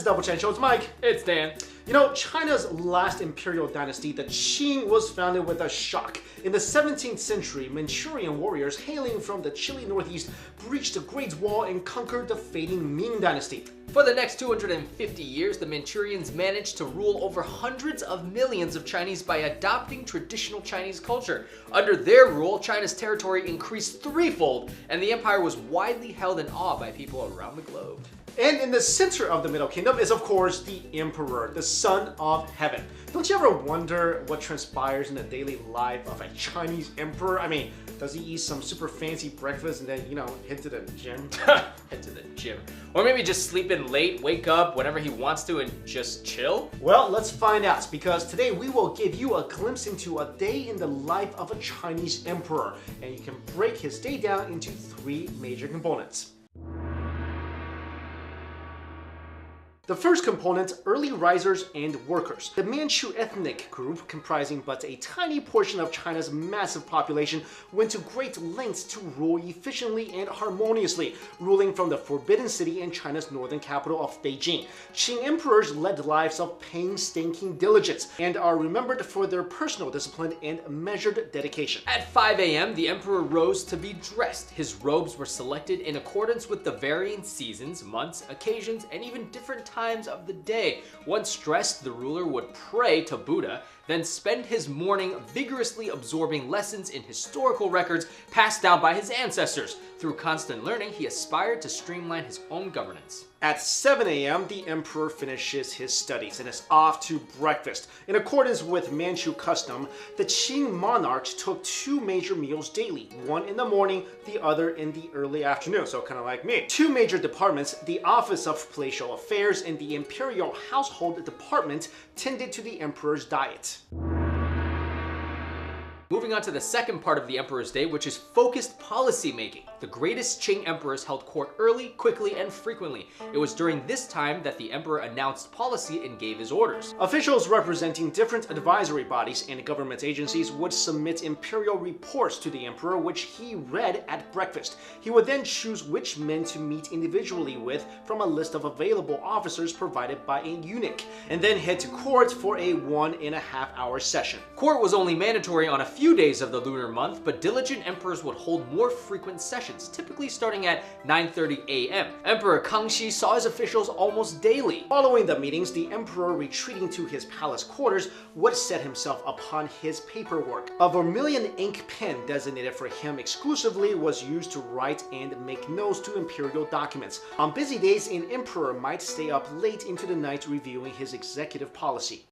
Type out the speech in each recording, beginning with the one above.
Double Chen Show. It's Mike. It's Dan. You know, China's last imperial dynasty, the Qing, was founded with a shock. In the 17th century, Manchurian warriors hailing from the chilly northeast breached the Great Wall and conquered the fading Ming dynasty. For the next 250 years, the Manchurians managed to rule over hundreds of millions of Chinese by adopting traditional Chinese culture. Under their rule, China's territory increased threefold, and the empire was widely held in awe by people around the globe. And in the center of the Middle Kingdom is, of course, the Emperor, the son of heaven. Don't you ever wonder what transpires in the daily life of a Chinese emperor? I mean, does he eat some super fancy breakfast and then, head to the gym? Head to the gym. Or maybe just sleep in late, wake up whenever he wants to, and just chill? Well, let's find out, because today we will give you a glimpse into a day in the life of a Chinese emperor, and you can break his day down into three major components. The first component, early risers and workers. The Manchu ethnic group, comprising but a tiny portion of China's massive population, went to great lengths to rule efficiently and harmoniously, ruling from the Forbidden City in China's northern capital of Beijing. Qing emperors led lives of painstaking diligence and are remembered for their personal discipline and measured dedication. At 5 a.m., the emperor rose to be dressed. His robes were selected in accordance with the varying seasons, months, occasions, and even different times of the day. Once dressed, the ruler would pray to Buddha, then spend his morning vigorously absorbing lessons in historical records passed down by his ancestors. Through constant learning, he aspired to streamline his own governance. At 7 a.m., the emperor finishes his studies and is off to breakfast. In accordance with Manchu custom, the Qing monarchs took two major meals daily, one in the morning, the other in the early afternoon, so kind of like me. Two major departments, the Office of Palatial Affairs and the Imperial Household Department, tended to the emperor's diet. Moving on to the second part of the emperor's day, which is focused policy making. The greatest Qing emperors held court early, quickly, and frequently. It was during this time that the emperor announced policy and gave his orders. Officials representing different advisory bodies and government agencies would submit imperial reports to the emperor, which he read at breakfast. He would then choose which men to meet individually with from a list of available officers provided by a eunuch, and then head to court for a 1.5-hour session. Court was only mandatory on a few days of the lunar month, but diligent emperors would hold more frequent sessions, typically starting at 9:30 a.m. Emperor Kangxi saw his officials almost daily. Following the meetings, the emperor, retreating to his palace quarters, would set himself upon his paperwork. A vermilion ink pen designated for him exclusively was used to write and make notes to imperial documents. On busy days, an emperor might stay up late into the night reviewing his executive policy.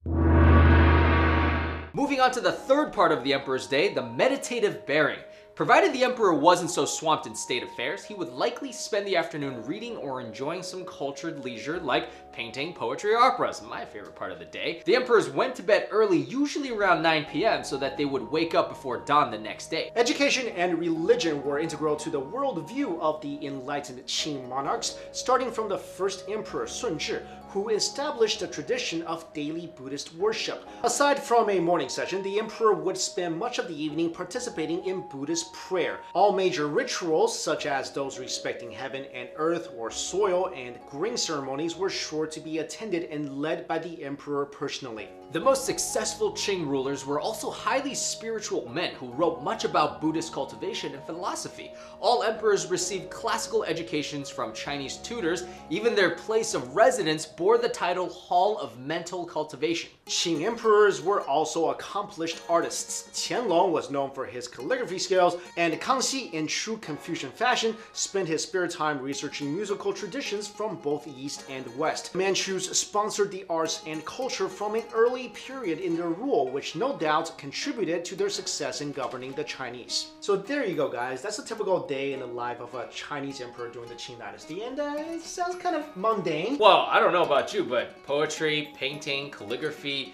Moving on to the third part of the emperor's day, the meditative bearing. Provided the emperor wasn't so swamped in state affairs, he would likely spend the afternoon reading or enjoying some cultured leisure like painting, poetry, or operas, my favorite part of the day. The emperors went to bed early, usually around 9 p.m, so that they would wake up before dawn the next day. Education and religion were integral to the worldview of the enlightened Qing monarchs, starting from the first emperor Sun Zhi, who established a tradition of daily Buddhist worship. Aside from a morning session, the emperor would spend much of the evening participating in Buddhist prayer. All major rituals, such as those respecting heaven and earth or soil and grain ceremonies, were sure to be attended and led by the emperor personally. The most successful Qing rulers were also highly spiritual men who wrote much about Buddhist cultivation and philosophy. All emperors received classical educations from Chinese tutors. Even their place of residence bore the title Hall of Mental Cultivation. Qing emperors were also accomplished artists. Qianlong was known for his calligraphy skills, and Kangxi, in true Confucian fashion, spent his spare time researching musical traditions from both East and West. Manchus sponsored the arts and culture from an early period in their rule, which no doubt contributed to their success in governing the Chinese. So there you go, guys. That's a typical day in the life of a Chinese emperor during the Qing dynasty, and it sounds kind of mundane. Well, I don't know about you, but poetry, painting, calligraphy,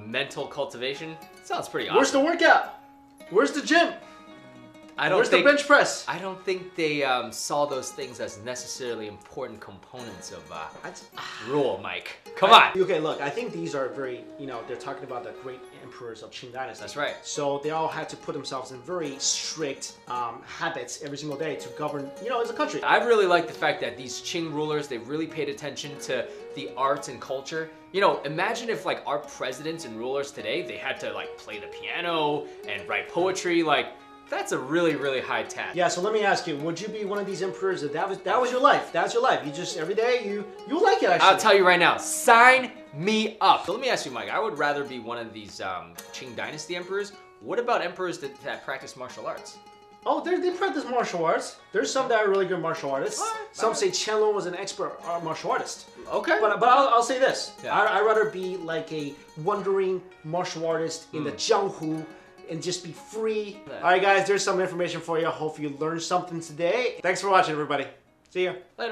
mental cultivation, sounds pretty awesome. Where's the workout? Where's the gym? Where's the bench press? I don't think they saw those things as necessarily important components of rule, Mike. Come on. Okay, look, I think these are very, they're talking about the great emperors of Qing Dynasty. That's right. So they all had to put themselves in very strict habits every single day to govern, as a country. I really like the fact that these Qing rulers, they really paid attention to the arts and culture. Imagine if like our presidents and rulers today, they had to like play the piano and write poetry. Like, that's a really, really high task. Yeah, so let me ask you, would you be one of these emperors that was your life? That's your life. You just, every day, you like it, actually. I'll tell you right now, sign me up. So let me ask you, Mike, I would rather be one of these Qing Dynasty emperors. What about emperors that practice martial arts? Oh, they practice martial arts. There's some that are really good martial artists. Some say Qianlong was an expert martial artist. Okay. But I'll say this. Yeah. I'd rather be like a wandering martial artist in the Jianghu and just be free. Yeah. All right, guys, there's some information for you. Hope you learned something today. Thanks for watching, everybody. See ya. Later.